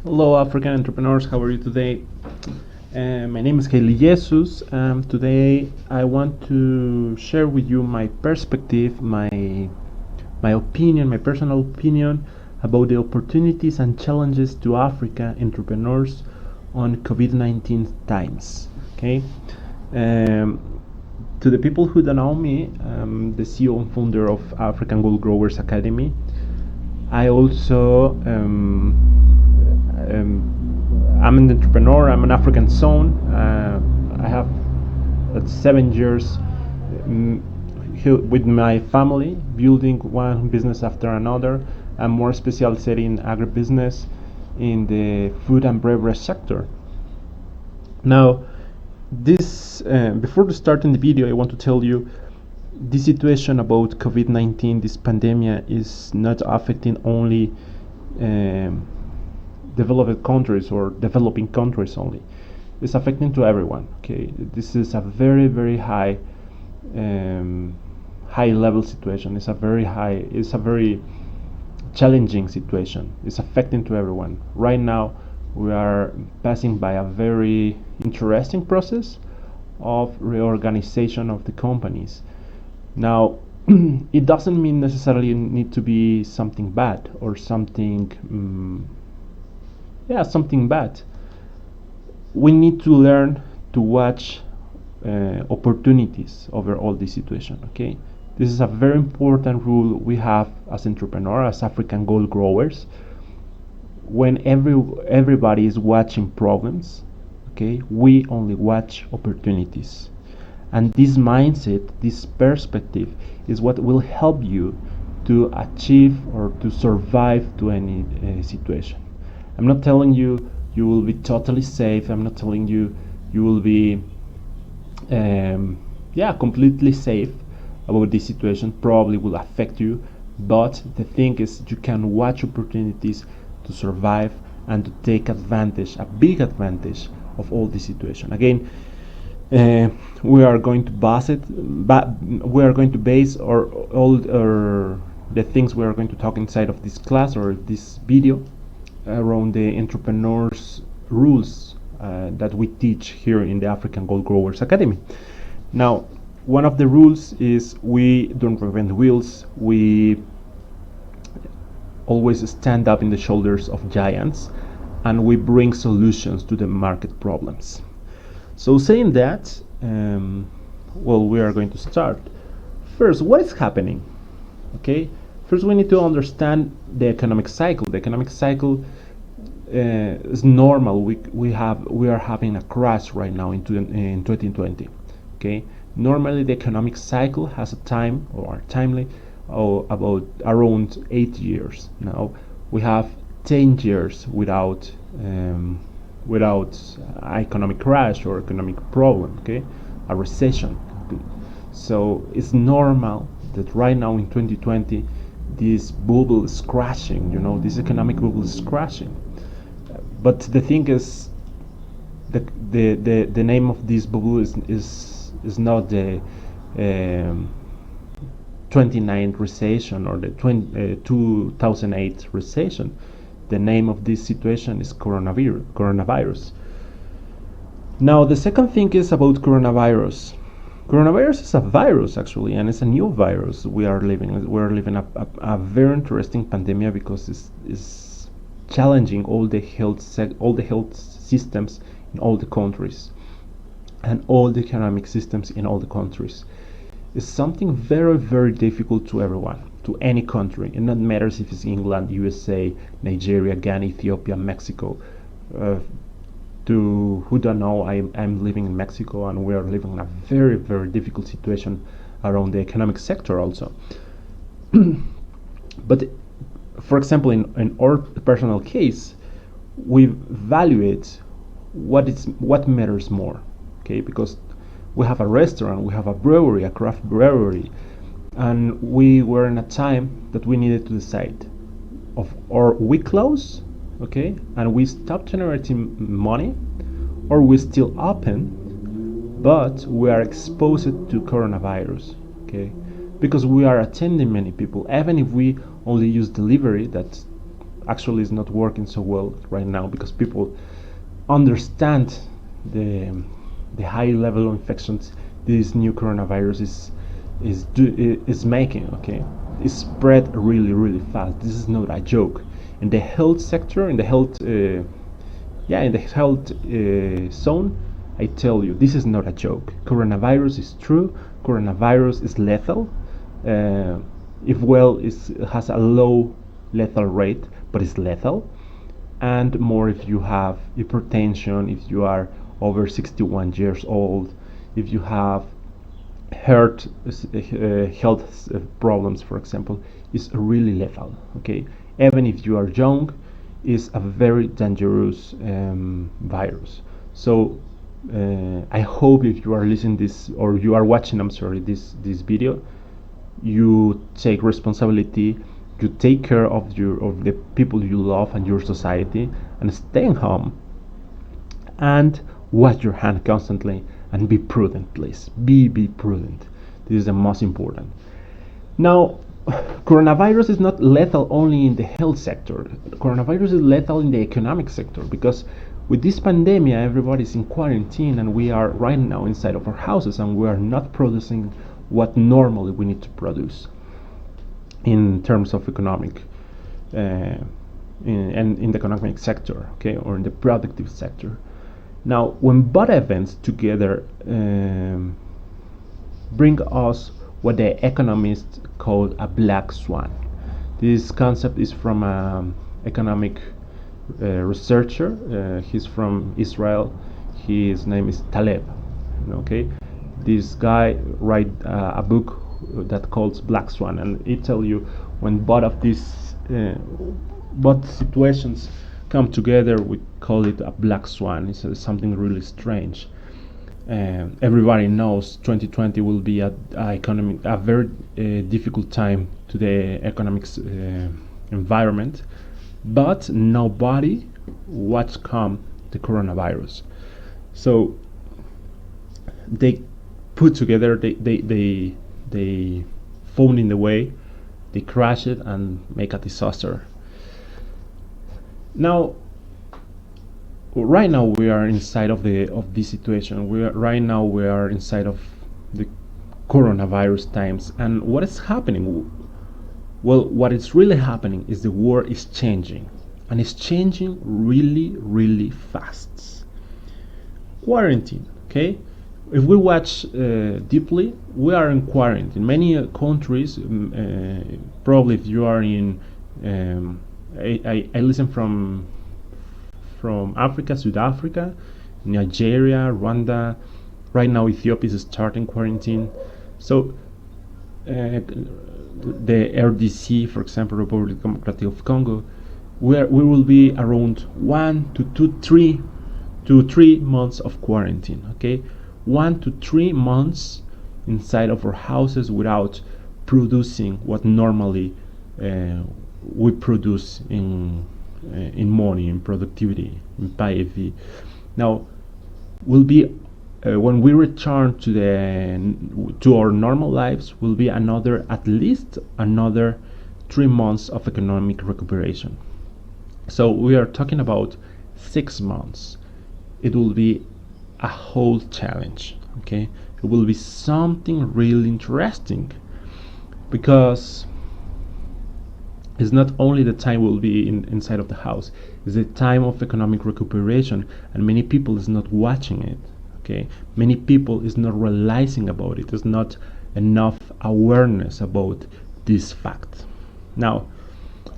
Hello, African entrepreneurs. How are you today? My name is Kelly Jesus. Today, I want to share with you my perspective, my opinion, my personal opinion about the opportunities and challenges to Africa entrepreneurs on COVID-19 times. Okay. Um, to the people who don't know me, I'm the CEO and founder of African Gold Growers Academy. I also I'm an entrepreneur. I'm an African son. I have 7 years with my family, building one business after another. I'm more specialized in agribusiness in the food and beverage sector. Now, this before starting the video, I want to tell you the situation about COVID-19, this pandemic, is not affecting only um, developed countries or developing countries only. It's affecting to everyone. Okay, this is a very high high level situation. It's a very challenging situation. It's affecting to everyone. Right now, we are passing by a very interesting process of reorganization of the companies. Now, it doesn't mean necessarily need to be something bad or something something bad. We need to learn to watch opportunities over all this situation. Okay, this is a very important rule we have as entrepreneurs, as African gold growers. When everybody is watching problems, okay, we only watch opportunities. And this mindset, this perspective, is what will help you to achieve or to survive to any situation. I'm not telling you you will be totally safe. I'm not telling you you will be completely safe about this situation. Probably will affect you, but the thing is you can watch opportunities to survive and to take advantage, a big advantage of all this situation. Again, we are going to base all the things we are going to talk inside of this class or this video around the entrepreneurs rules that we teach here in the African Gold Growers Academy. Now, one of the rules is we don't reinvent wheels. We always stand up in the shoulders of giants, and we bring solutions to the market problems. So saying that, we are going to start. First, what is happening? Okay, first we need to understand the economic cycle. The economic cycle is normal. We are having a crash right now in 2020. Okay, normally the economic cycle has a time or timely about around 8 years. Now we have 10 years without economic crash or economic problem, okay, a recession. So it's normal that right now in 2020 this bubble is crashing, this economic bubble is crashing. But the thing is, the name of this bubble is not the 29 recession or the 2008 recession. The name of this situation is coronavirus. Now, the second thing is about coronavirus. Coronavirus is a virus actually, and it's a new virus we are living a very interesting pandemic because it's challenging all the health systems in all the countries and all the economic systems in all the countries. It's something very difficult to everyone, to any country. It not matters if it's England, USA, Nigeria, Ghana, Ethiopia, Mexico. To who don't know, I'm living in Mexico, and we are living in a very difficult situation around the economic sector also. But for example, in our personal case, we evaluate what matters more, okay? Because we have a restaurant, we have a brewery, a craft brewery, and we were in a time that we needed to decide of or we close, okay, and we stop generating money, or we still open, but we are exposed to coronavirus, okay, because we are attending many people. Even if we only use delivery, that actually is not working so well right now because people understand the high level of infections this new coronavirus is making. Okay, it's spread really fast. This is not a joke. In the health sector, in the health zone, I tell you, this is not a joke. Coronavirus is true. Coronavirus is lethal. If well, it has a low lethal rate, but it's lethal. And more if you have hypertension, if you are over 61 years old, if you have heart health problems, for example, is really lethal. Okay, even if you are young, is a very dangerous virus. So I hope if you are listening this or you are watching, I'm sorry, this video, you take responsibility, you take care of the people you love and your society, and stay home and wash your hand constantly and be prudent, please. Be prudent. This is the most important. Now, coronavirus is not lethal only in the health sector. Coronavirus is lethal in the economic sector because with this pandemic, everybody's in quarantine and we are right now inside of our houses and we are not producing what normally we need to produce in terms of economic in the economic sector, okay, or in the productive sector. Now, when both events together bring us what the economists call a black swan. This concept is from an economic researcher. He's from Israel. His name is Taleb. Okay, this guy write a book that calls Black Swan, and it tells you when both of these both situations come together, we call it a black swan. It's something really strange. Everybody knows 2020 will be a very difficult time to the economics environment, but nobody watched come the coronavirus. So they put together, they found in the way, they crash it and make a disaster. Now, right now we are inside of this situation. We are inside of the coronavirus times, and what is happening? Well, what is really happening is the world is changing, and it's changing really fast. Quarantine, okay? If we watch deeply, we are in quarantine. Many countries, probably if you are in, I listen from Africa, South Africa, Nigeria, Rwanda. Right now, Ethiopia is starting quarantine. So, the RDC, for example, Republic Democratic of Congo, we will be around 1 to 3 months of quarantine. Okay, 1 to 3 months inside of our houses without producing what normally we produce in money, in productivity, in PIV. Now, will be when we return to our normal lives, will be at least another 3 months of economic recuperation. So we are talking about 6 months. It will be a whole challenge. Okay, it will be something really interesting because it's not only the time we'll be inside of the house, it's the time of economic recuperation, and many people is not watching it. Okay, many people is not realizing about it. There's not enough awareness about this fact. Now,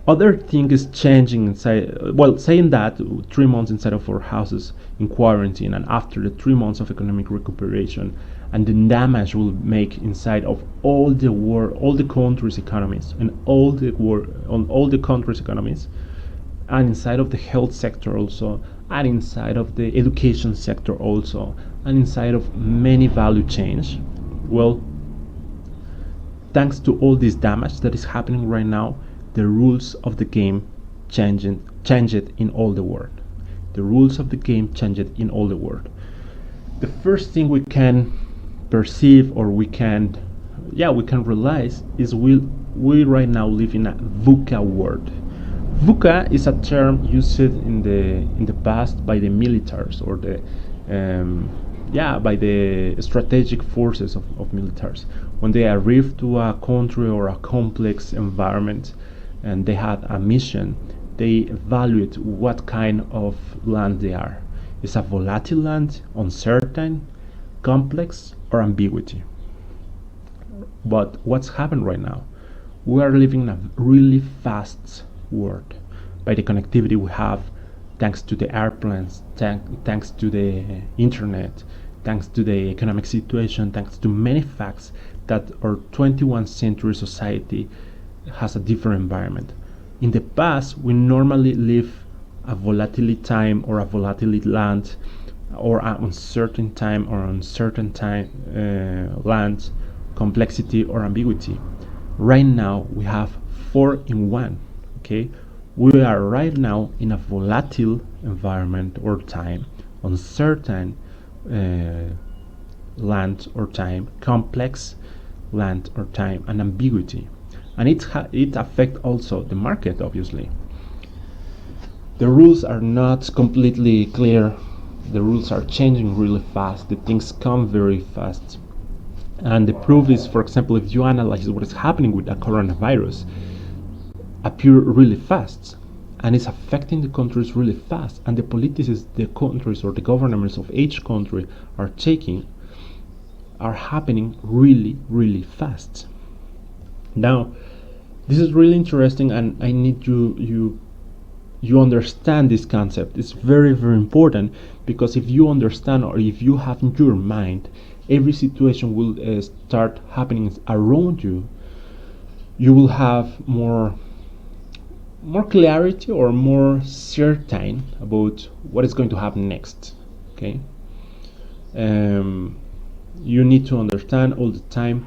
other thing is changing inside. Well, saying that 3 months inside of our houses in quarantine, and after the 3 months of economic recuperation, and the damage will make inside of all the world, all the countries' economies, and all the countries' economies, and inside of the health sector also, and inside of the education sector also, and inside of many value chains. Well, thanks to all this damage that is happening right now, the rules of the game changed in all the world. The rules of the game changed in all the world. The first thing we can perceive, or we can realize, is we right now live in a VUCA world. VUCA is a term used in the past by the militaries or the by the strategic forces of militaries. When they arrive to a country or a complex environment and they have a mission, they evaluate what kind of land they are. Is a volatile land, uncertain, complex, or ambiguity? But what's happened right now? We are living in a really fast world by the connectivity we have, thanks to the airplanes, thanks to the internet, thanks to the economic situation, thanks to many facts that our 21st century society has a different environment. In the past, we normally live a volatility time or a volatility land or an uncertain time or uncertain time land, complexity or ambiguity. Right now we have 4 in 1. Okay, we are right now in a volatile environment or time, uncertain land or time, complex land or time, and ambiguity. And it affects also the market, obviously. The rules are not completely clear. The rules are changing really fast. The things come very fast. And the proof is, for example, if you analyze what is happening with the coronavirus, appear really fast, and it's affecting the countries really fast, and the policies the countries or the governments of each country are taking are happening really, really fast. Now, this is really interesting, and I need you understand this concept. It's very, very important, because if you understand or if you have in your mind every situation will start happening around you, you will have more clarity or more certain about what is going to happen next. Okay, you need to understand all the time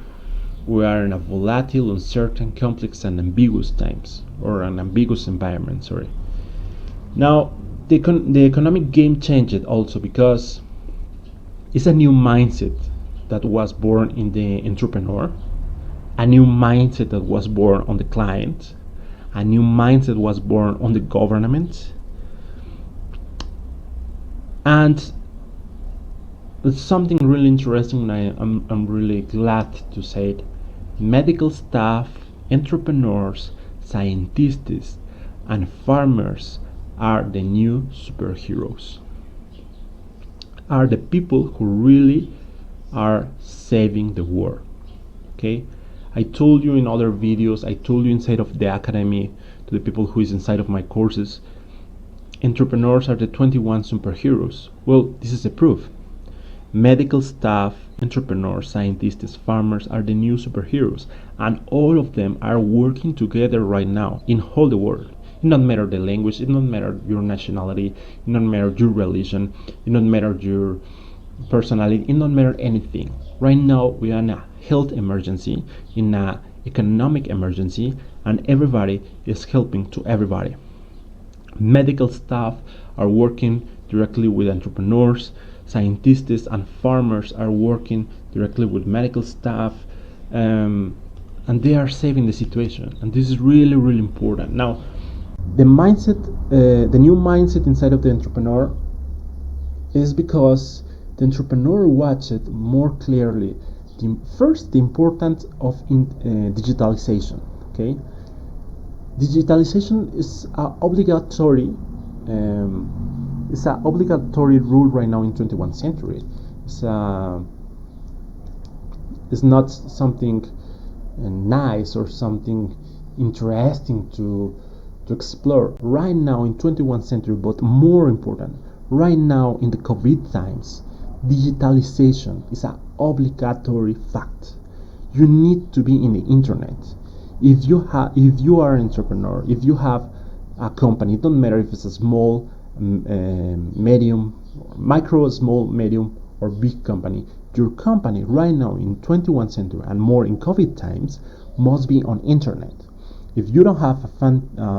we are in a volatile, uncertain, complex, and ambiguous times, or an ambiguous environment. Sorry. Now, the economic game changed also, because it's a new mindset that was born in the entrepreneur, a new mindset that was born on the client, a new mindset was born on the government. And it's something really interesting, and I'm really glad to say it. Medical staff, entrepreneurs, scientists, and farmers are the new superheroes, are the people who really are saving the world. Okay, I told you in other videos, I told you inside of the academy, to the people who is inside of my courses, entrepreneurs are the 21 superheroes. Well, this is the proof. Medical staff, entrepreneurs, scientists, farmers are the new superheroes, and all of them are working together right now in all the world. It doesn't matter the language, it doesn't matter your nationality, it doesn't matter your religion, it doesn't matter your personality, it doesn't matter anything. Right now we are in a health emergency, in an economic emergency, and everybody is helping to everybody. Medical staff are working directly with entrepreneurs, scientists and farmers are working directly with medical staff, and they are saving the situation, and this is really, really important. Now, the mindset, the new mindset inside of the entrepreneur is because the entrepreneur watched more clearly the importance of digitalization. Okay, digitalization is obligatory. It's an obligatory rule right now in 21st century. It's not something nice or something interesting to explore right now in 21st century, but more important, right now in the COVID times, digitalization is an obligatory fact. You need to be in the internet. If you are an entrepreneur, if you have a company, it doesn't matter if it's a small, medium, micro, small, medium, or big company, your company right now in 21st century and more in COVID times must be on internet. If you don't have a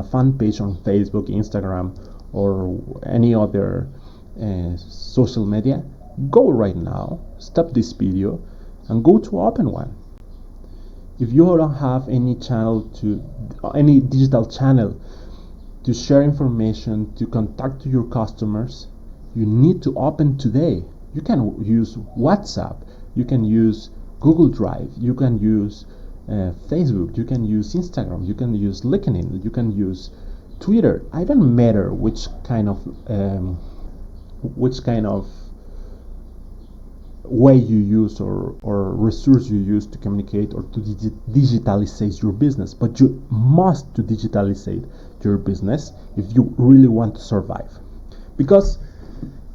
fan page on Facebook, Instagram, or any other social media, go right now, stop this video, and go to open one. If you don't have any digital channel to share information, to contact your customers, you need to open today. You can use WhatsApp, you can use Google Drive, you can use Facebook, you can use Instagram, you can use LinkedIn, you can use Twitter. I don't matter which kind of way you use or resource you use to communicate or to digitalize your business, but you must to digitalize your business if you really want to survive. Because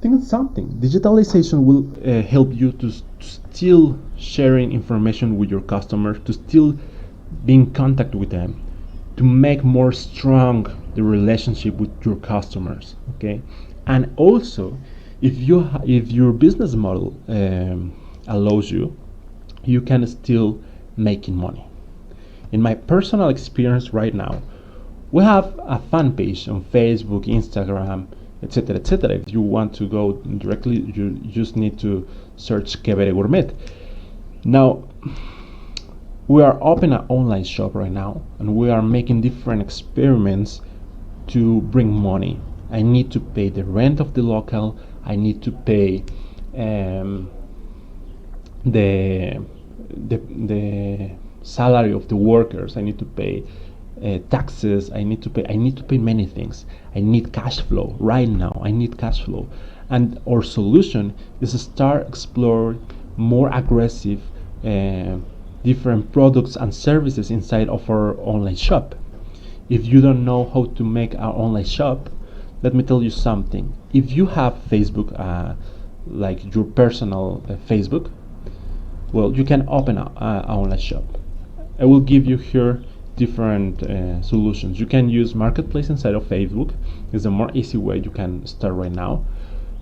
think something, digitalization will help you to still sharing information with your customers, to still be in contact with them, to make more strong the relationship with your customers. Okay, and also if your business model allows you, you can still making money. In my personal experience right now, we have a fan page on Facebook, Instagram, etc., etc. If you want to go directly, you just need to search Quebec Gourmet. Now, we are open an online shop right now, and we are making different experiments to bring money. I need to pay the rent of the local. I need to pay the salary of the workers. I need to pay taxes. I need to pay many things. I need cash flow right now. I need cash flow, and our solution is to start explore more aggressive different products and services inside of our online shop. If you don't know how to make our online shop, let me tell you something. If you have Facebook, like your personal Facebook, well, you can open an online shop. I will give you here different solutions. You can use Marketplace inside of Facebook. It's a more easy way you can start right now.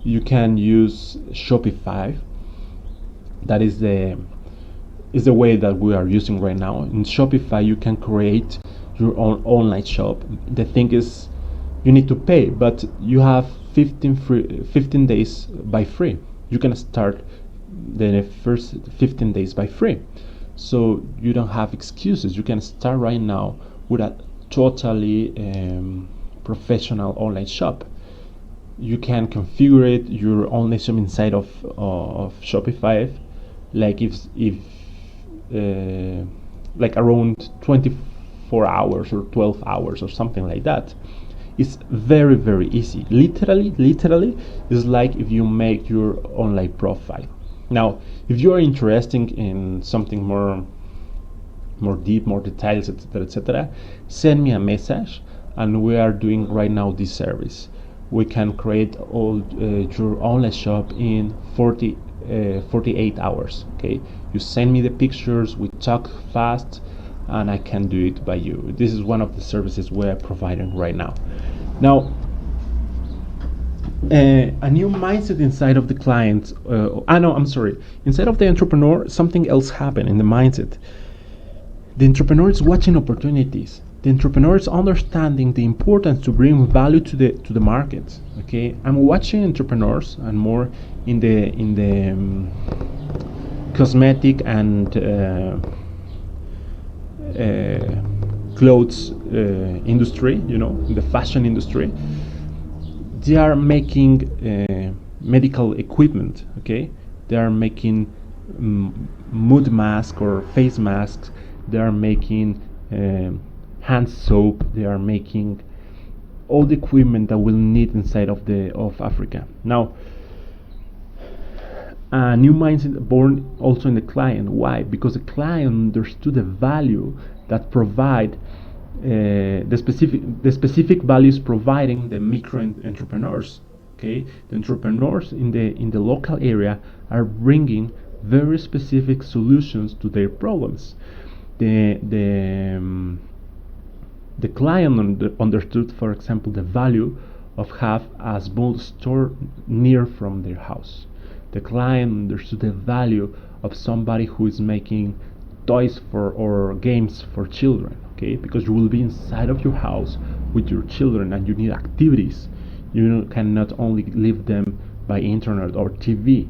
You can use Shopify. That is the way that we are using right now. In Shopify, you can create your own online shop. The thing is, you need to pay, but you have 15 days by free. You can start the first 15 days by free. So you don't have excuses. You can start right now with a totally professional online shop. You can configure it, your online shop inside of Shopify, like if like around 24 hours or 12 hours or something like that. It's very, very easy. Literally, it's like if you make your online profile. Now, if you are interested in something more deep, more details, etc., etc., send me a message, and we are doing right now this service. We can create all your online shop in 48 hours. Okay, you send me the pictures, we talk fast, and I can do it by you. This is one of the services we're providing right now. Now, a new mindset inside of the client. Inside of the entrepreneur, something else happened in the mindset. The entrepreneur is watching opportunities. The entrepreneur is understanding the importance to bring value to the market. Okay, I'm watching entrepreneurs and more in the cosmetic and clothes industry, in the fashion industry. They are making medical equipment. Okay, they are making mud mask or face masks. They are making hand soap. They are making all the equipment that we'll need inside of Africa. Now, a new mindset born also in the client. Why? Because the client understood the value that provide the specific values providing the micro entrepreneurs. Okay, the entrepreneurs in the local area are bringing very specific solutions to their problems. The client understood, for example, the value of have a small store near from their house. The client understood the value of somebody who is making toys or games for children. Okay, because you will be inside of your house with your children and you need activities. You cannot only leave them by internet or TV.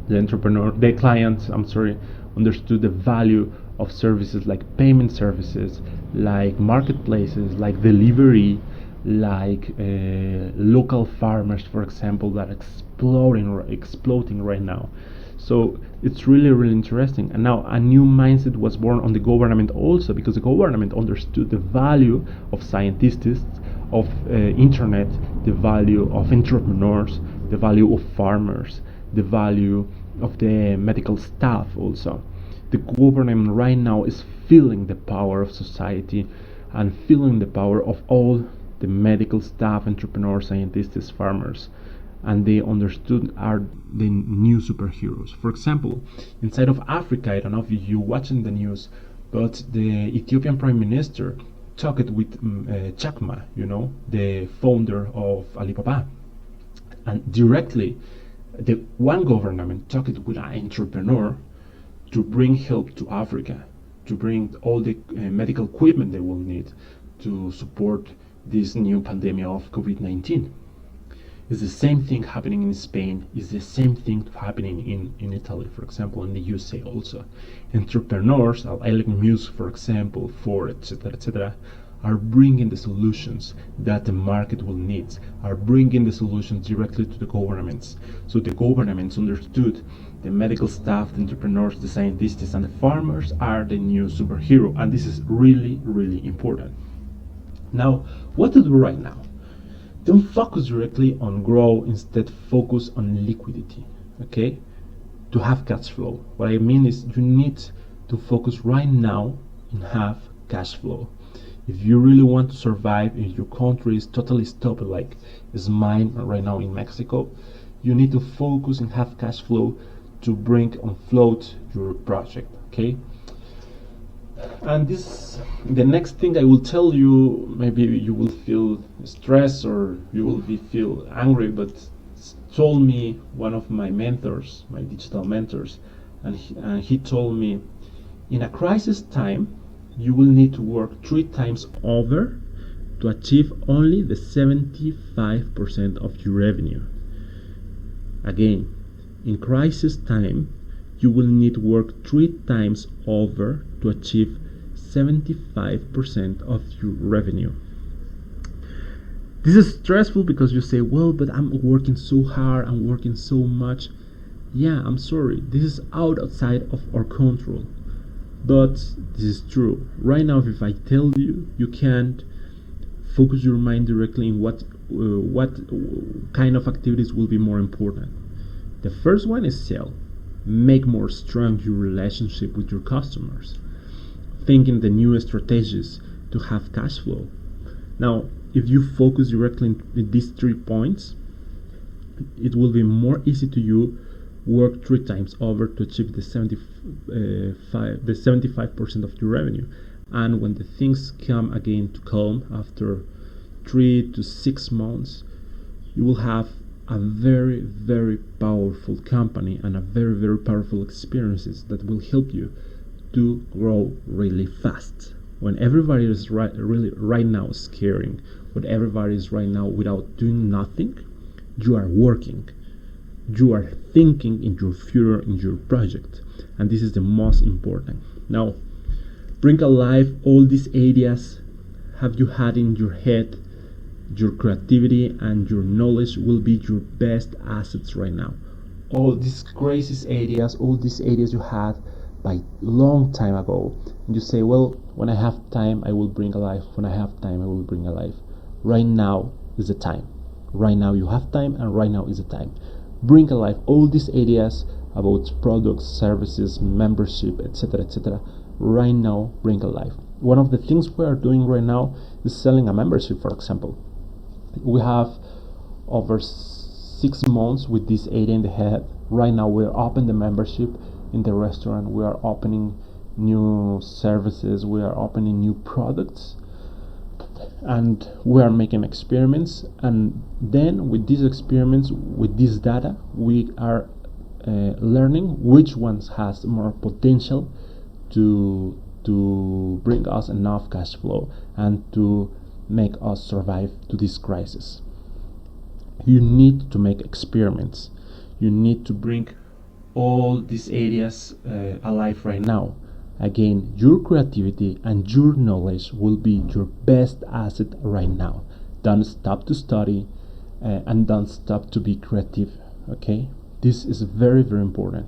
The client, understood the value of services like payment services, like marketplaces, like delivery, like local farmers, for example, that are exploding right now. So it's really interesting. And now a new mindset was born on the government also, because the government understood the value of scientists, of internet, the value of entrepreneurs, the value of farmers, the value of the medical staff also. The government right now is feeling the power of society and feeling the power of all the medical staff, entrepreneurs, scientists, farmers, and they understood are the new superheroes. For example, inside of Africa, I don't know if you're watching the news, but the Ethiopian Prime Minister talked with Jack Ma, the founder of Alibaba, and directly the one government talked with an entrepreneur to bring help to Africa, to bring all the medical equipment they will need to support this new pandemic of COVID-19. It's the same thing happening in Spain, it's the same thing happening in Italy, for example, in the USA also. Entrepreneurs, like Muse, for example, Ford, etc., are bringing the solutions that the market will need, are bringing the solutions directly to the governments. So the governments understood the medical staff, the entrepreneurs, the scientists, and the farmers are the new superhero, and this is really important. Now, what to do right now? Don't focus directly on growth, instead focus on liquidity, okay? To have cash flow. What I mean is you need to focus right now and have cash flow. If you really want to survive, if your country is totally stopped like is mine right now in Mexico, you need to focus and have cash flow to bring on float your project, okay? And the next thing I will tell you, maybe you will feel stressed or you will feel angry, but told me one of my mentors, my digital mentors, and he told me, in a crisis time, you will need to work 3 times over to achieve only the 75% of your revenue. Again, in crisis time, you will need to work 3 times over to achieve 75% of your revenue. This is stressful because you say, well, but I'm working so hard, I'm working so much. Yeah, I'm sorry, this is outside of our control. But this is true. Right now, if I tell you, you can't focus your mind directly in what kind of activities will be more important. The first one is sell. Make more strong your relationship with your customers. Thinking the new strategies to have cash flow. Now, if you focus directly in these 3 points, it will be more easy to you work 3 times over to achieve the 75% of your revenue. And when the things come again to calm after 3 to 6 months, you will have a very powerful company and a very powerful experiences that will help you to grow really fast. When everybody is right now scaring, when everybody is right now without doing nothing, you are working. You are thinking in your future, in your project, and this is the most important. Now, bring alive all these ideas have you had in your head. Your creativity and your knowledge will be your best assets right now. All these crazy ideas, all these ideas you had by long time ago, and you say, well, when I have time I will bring alive, when I have time I will bring alive. Right now is the time. Right now you have time, and right now is the time. Bring alive all these ideas about products, services, membership, etc. Right now, bring alive. One of the things we are doing right now is selling a membership, for example. We have over 6 months with this idea in the head. Right now we're opening the membership in the restaurant, we are opening new services, we are opening new products, and we are making experiments. And then with these experiments, with this data, we are learning which ones has more potential to bring us enough cash flow and to make us survive to this crisis. You need to make experiments. You need to bring all these areas alive right now. Again, your creativity and your knowledge will be your best asset right now. Don't stop to study and don't stop to be creative. Okay, this is very, very important.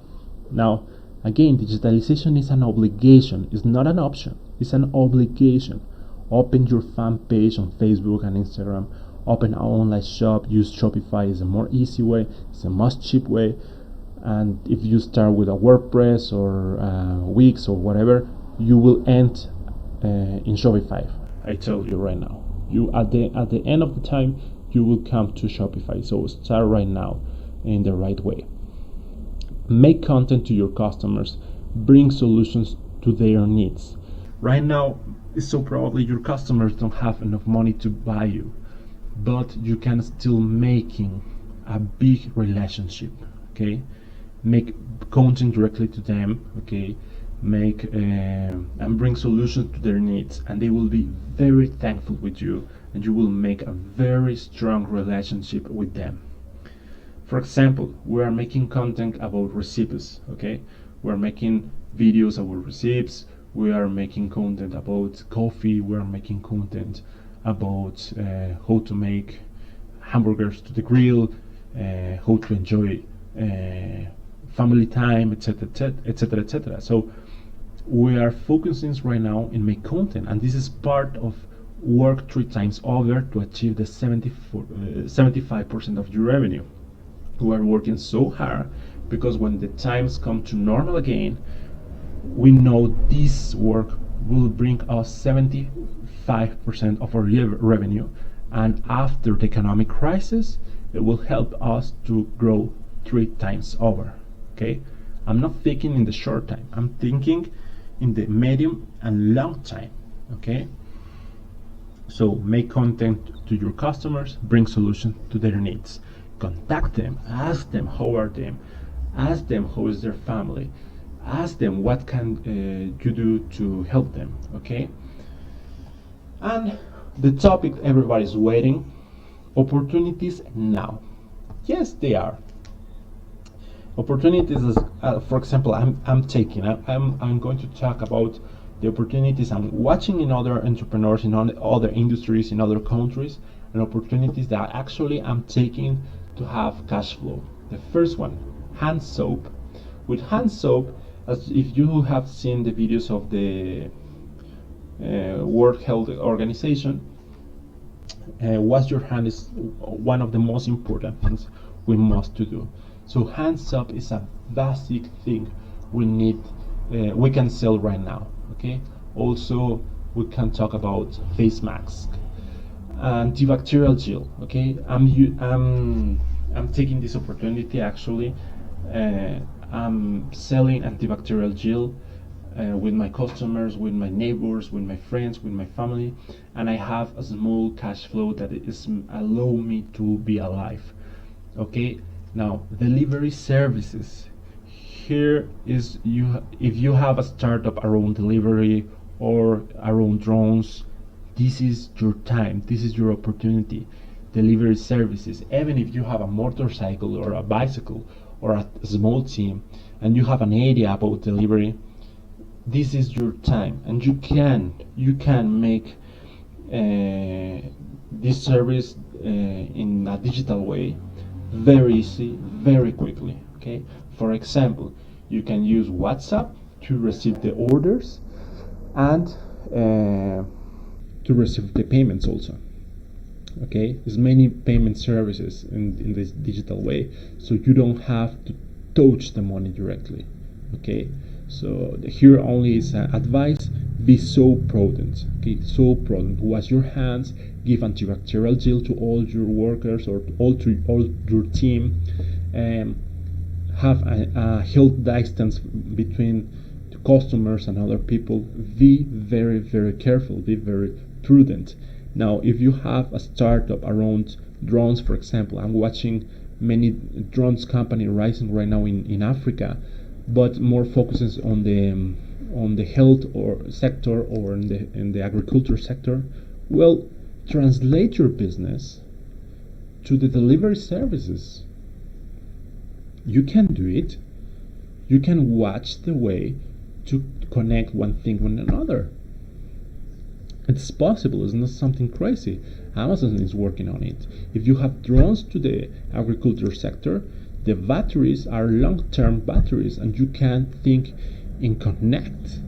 Now, again, digitalization is an obligation, it's not an option, it's an obligation. Open your fan page on Facebook and Instagram, open an online shop, use Shopify. Is a more easy way, it's a most cheap way. And if you start with a WordPress or Wix or whatever, you will end in Shopify. I tell you right now, you at the end of the time you will come to Shopify. So start right now in the right way. Make content to your customers, bring solutions to their needs. Right now, it's so probably your customers don't have enough money to buy you, but you can still making a big relationship. Okay, make content directly to them. Okay, make and bring solutions to their needs, and they will be very thankful with you, and you will make a very strong relationship with them. For example, we are making content about recipes. Okay, we are making videos about recipes, we are making content about coffee, we are making content about how to make hamburgers to the grill, how to enjoy family time, etc., etc., etc. So we are focusing right now in make content, and this is part of work 3 times over to achieve the 75% of your revenue. We are working so hard because when the times come to normal again, we know this work will bring us 75% of our revenue, and after the economic crisis, it will help us to grow 3 times over. Okay, I'm not thinking in the short time, I'm thinking in the medium and long time. Okay, so make content to your customers, bring solutions to their needs. Contact them, ask them how are them, ask them how is their family, ask them what can you do to help them. Okay, and the topic everybody's waiting, opportunities now. Yes, they are opportunities. For example, I'm going to talk about the opportunities I'm watching in other entrepreneurs, in other industries, in other countries, and opportunities that actually I'm taking to have cash flow. The first one, hand soap. With hand soap, as if you have seen the videos of the World Health Organization, wash your hand is one of the most important things we must to do. So hand soap is a basic thing we need, we can sell right now. Okay, also we can talk about face mask, antibacterial gel. Okay, I'm taking this opportunity actually. I'm selling antibacterial gel with my customers, with my neighbors, with my friends, with my family, and I have a small cash flow that is allow me to be alive. Okay, now delivery services. Here is if you have a startup around delivery or around drones, this is your time, this is your opportunity. Delivery services, even if you have a motorcycle or a bicycle or a small team and you have an idea about delivery, this is your time, and you can make this service in a digital way, very easy, very quickly. Okay, for example, you can use WhatsApp to receive the orders and to receive the payments also. Okay, there's many payment services in this digital way, so you don't have to touch the money directly. Okay, so here only is advice: be so prudent. Okay, so prudent. Wash your hands. Give antibacterial gel to all your workers or all your team. Have a health distance between the customers and other people. Be very, very careful. Be very prudent. Now, if you have a startup around drones, for example, I'm watching many drones company rising right now in Africa, but more focuses on the health or sector or in the agriculture sector. Well, translate your business to the delivery services. You can do it. You can watch the way to connect one thing with another. It's possible. It's not something crazy. Amazon is working on it. If you have drones to the agriculture sector, the batteries are long-term batteries, and you can think in connect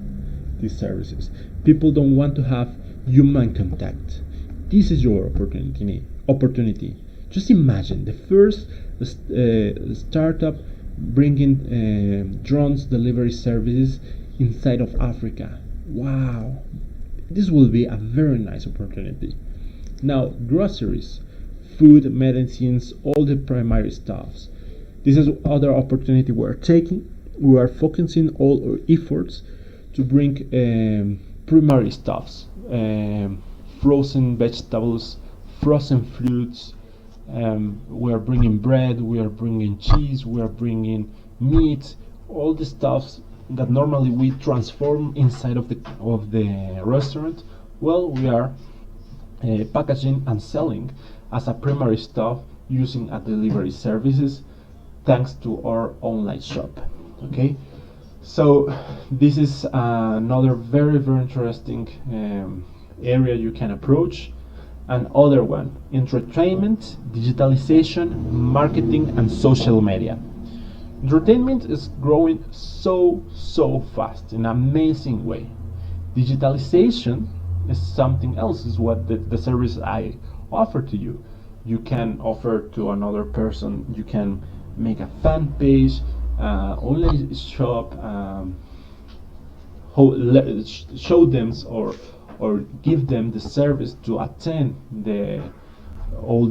these services. People don't want to have human contact. This is your opportunity. Just imagine the first startup bringing drones delivery services inside of Africa. Wow, this will be a very nice opportunity. Now, groceries, food, medicines, all the primary stuffs. This is other opportunity we're taking. We are focusing all our efforts to bring primary stuffs, frozen vegetables, frozen fruits. We are bringing bread, we are bringing cheese, we are bringing meat, all the stuffs that normally we transform inside of the restaurant. Well, we are packaging and selling as a primary stuff using a delivery services, thanks to our online shop. Okay, so this is another very interesting area you can approach. And other one, entertainment, digitalization, marketing, and social media. Entertainment is growing so fast in an amazing way. Digitalization is something else, is what the service I offer to you. You can offer to another person, you can make a fan page, online shop, show them or give them the service to attend all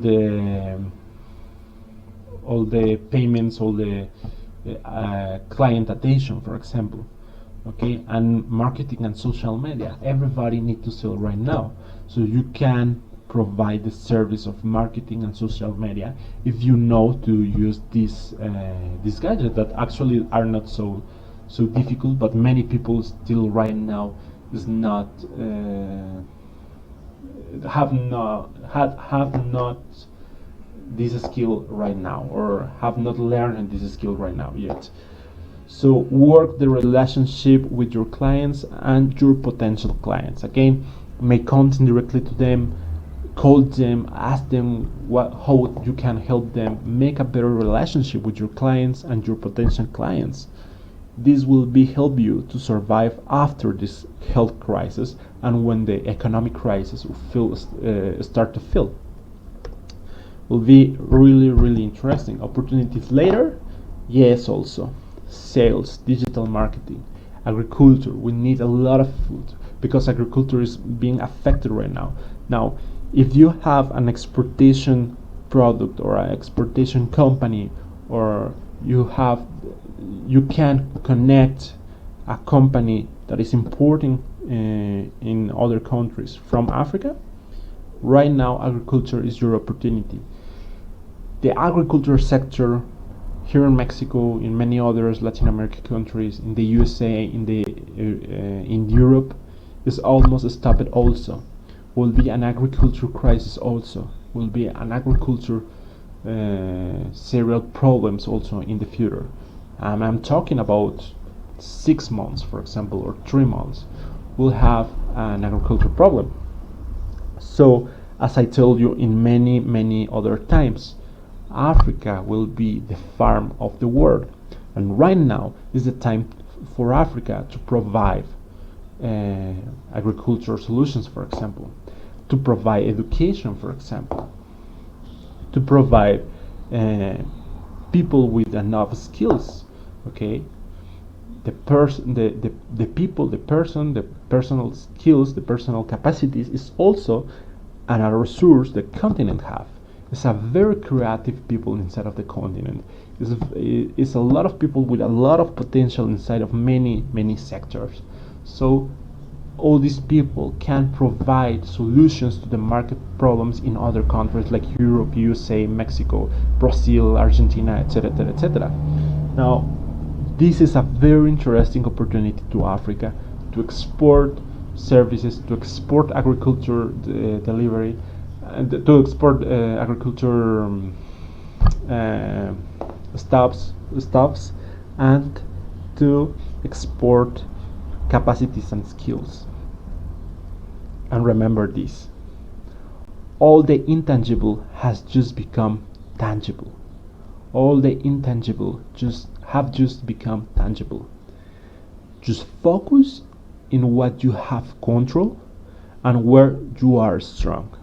the payments, all the client attention, for example. Okay, and marketing and social media. Everybody needs to sell right now, so you can provide the service of marketing and social media if you know to use these gadgets that actually are not so difficult, but many people still right now is not have not this skill right now, or have not learned this skill right now yet. So work the relationship with your clients and your potential clients. Again, make content directly to them, call them, ask them how you can help them make a better relationship with your clients and your potential clients. This will help you to survive after this health crisis and when the economic crisis will start to fill. Will be really interesting. Opportunities later, yes, also sales, digital marketing, agriculture. We need a lot of food because agriculture is being affected right now. Now, if you have an exportation product or an exportation company, or you can connect a company that is importing in other countries from Africa, right now agriculture is your opportunity. The agriculture sector here in Mexico, in many others Latin American countries, in the USA, in Europe, is almost stopped also. Will be an agriculture crisis also. Will be an agriculture serial problems also in the future. I'm talking about 6 months, for example, or 3 months, we'll have an agriculture problem. So, as I told you in many other times, Africa will be the farm of the world, and right now is the time for Africa to provide agricultural solutions, for example, to provide education, for example, to provide people with enough skills. Okay, the personal skills, the personal capacities is also a resource the continent have. It's a very creative people inside of the continent. It's a lot of people with a lot of potential inside of many sectors. So all these people can provide solutions to the market problems in other countries like Europe, USA, Mexico, Brazil, Argentina, etc. Now, this is a very interesting opportunity to Africa to export services, to export agriculture delivery, and to export agriculture stuffs, and to export capacities and skills. And remember this: all the intangible has just become tangible. All the intangible just become tangible. Just focus in what you have control and where you are strong.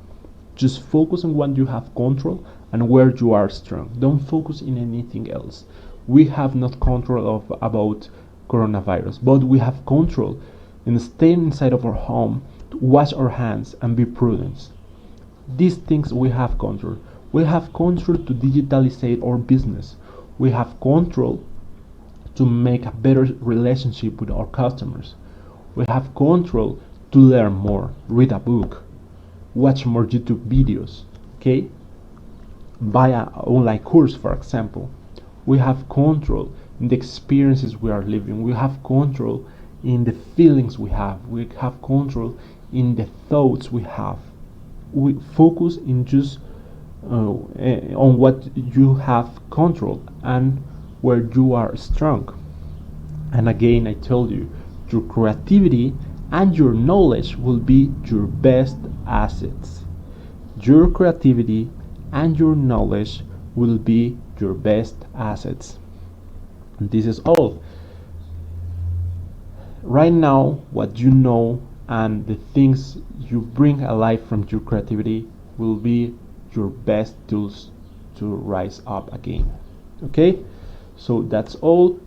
Just focus on what you have control and where you are strong. Don't focus in anything else. We have not control about coronavirus, but we have control in staying inside of our home, to wash our hands and be prudent. These things we have control. We have control to digitalize our business. We have control to make a better relationship with our customers. We have control to learn more, read a book, watch more YouTube videos, okay? Buy an online course, for example. We have control in the experiences we are living. We have control in the feelings we have. We have control in the thoughts we have. We focus in just on what you have control and where you are strong. And again, I told you, your creativity and your knowledge will be your best assets. Your creativity and your knowledge will be your best assets. And this is all. Right now, what you know and the things you bring alive from your creativity will be your best tools to rise up again. Okay? So that's all.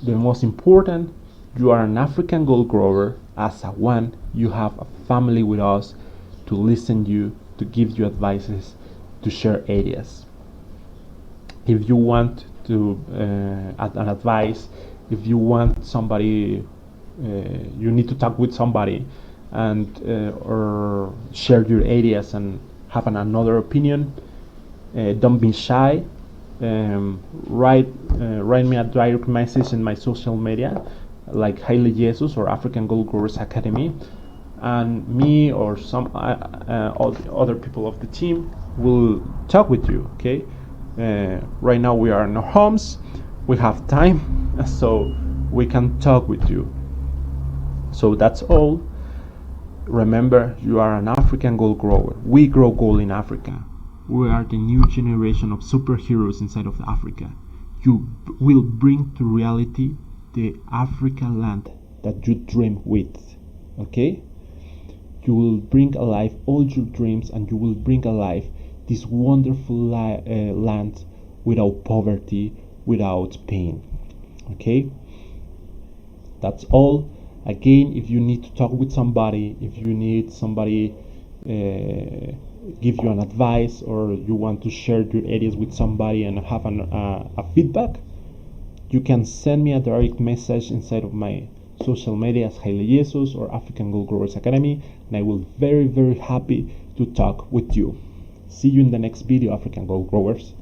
The most important, you are an African gold grower. As a one, you have a family with us to listen you, to give you advices, to share ideas. If you want to an advice, if you want somebody, you need to talk with somebody and or share your ideas and have another opinion, don't be shy. Write me a direct message in my social media, like Haile Jesus or African Gold Growers Academy, and me or some other people of the team will talk with you. Okay. Right now we are in our homes, we have time, so we can talk with you. So that's all. Remember, you are an African gold grower. We grow gold in Africa. We are the new generation of superheroes inside of Africa. You will bring to reality the African land that you dream with. Okay? You will bring alive all your dreams and you will bring alive this wonderful land without poverty, without pain. Okay? That's all. Again, if you need to talk with somebody, if you need somebody give you an advice, or you want to share your ideas with somebody and have a feedback, you can send me a direct message inside of my social media as Haile Jesus or African Gold Growers Academy, and I will be very happy to talk with you. See you in the next video, African Gold Growers.